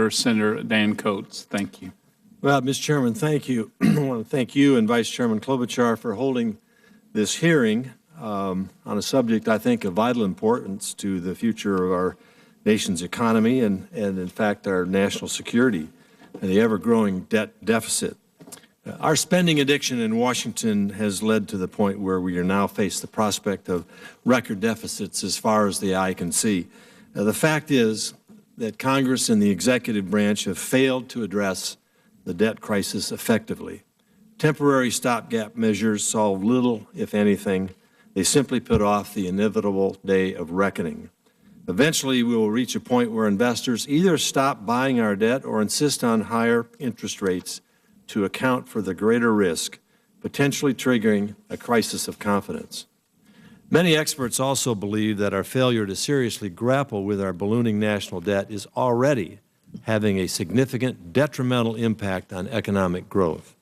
Senator Dan Coates. Thank you. Well, Mr. Chairman, thank you. I want to thank you and Vice Chairman Klobuchar for holding this hearing on a subject I think of vital importance to the future of our nation's economy and in fact, our national security and the ever-growing debt deficit. Our spending addiction in Washington has led to the point where we are now face the prospect of record deficits as far as the eye can see. The fact is that Congress and the executive branch have failed to address the debt crisis effectively. Temporary stopgap measures solve little, if anything. They simply put off the inevitable day of reckoning. Eventually, we will reach a point where investors either stop buying our debt or insist on higher interest rates to account for the greater risk, potentially triggering a crisis of confidence. Many experts also believe that our failure to seriously grapple with our ballooning national debt is already having a significant detrimental impact on economic growth.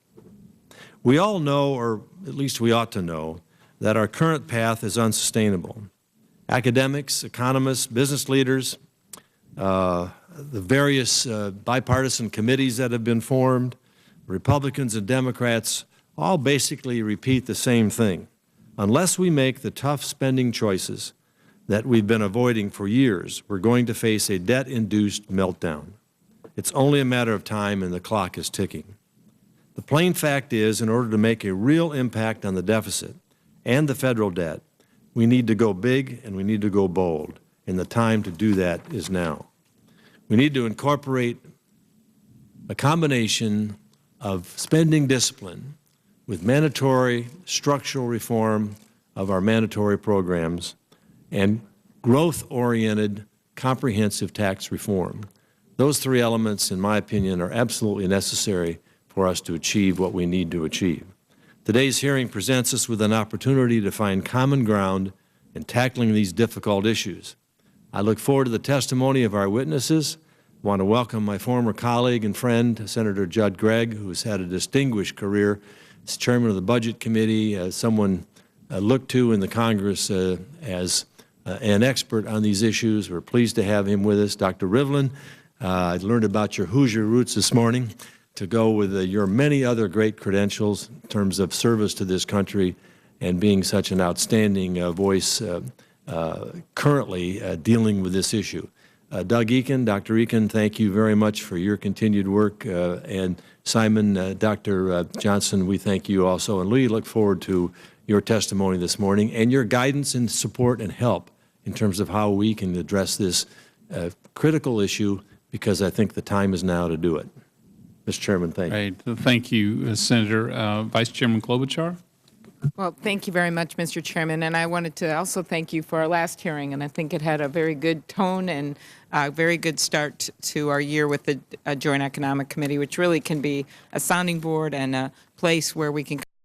We all know, or at least we ought to know, that our current path is unsustainable. Academics, economists, business leaders, the various bipartisan committees that have been formed, Republicans and Democrats, all basically repeat the same thing. Unless we make the tough spending choices that we've been avoiding for years, we're going to face a debt-induced meltdown. It's only a matter of time and the clock is ticking. The plain fact is, in order to make a real impact on the deficit and the federal debt, we need to go big and we need to go bold, and the time to do that is now. We need to incorporate a combination of spending discipline with mandatory structural reform of our mandatory programs and growth-oriented comprehensive tax reform. Those three elements, in my opinion, are absolutely necessary for us to achieve what we need to achieve. Today's hearing presents us with an opportunity to find common ground in tackling these difficult issues. I look forward to the testimony of our witnesses. I want to welcome my former colleague and friend, Senator Judd Gregg, who has had a distinguished career as chairman of the Budget Committee, someone looked to in the Congress as an expert on these issues. We're pleased to have him with us. Dr. Rivlin, I learned about your Hoosier roots this morning, to go with your many other great credentials in terms of service to this country and being such an outstanding voice currently dealing with this issue. Doug Eakin, Dr. Eakin, thank you very much for your continued work. And Simon, Dr. Johnson, we thank you also. And we look forward to your testimony this morning and your guidance and support and help in terms of how we can address this critical issue, because I think the time is now to do it. Mr. Chairman, thank you. Right. Thank you, Senator. Vice Chairman Klobuchar. Well, thank you very much, Mr. Chairman. And I wanted to also thank you for our last hearing. And I think it had a very good tone and a very good start to our year with the Joint Economic Committee, which really can be a sounding board and a place where we can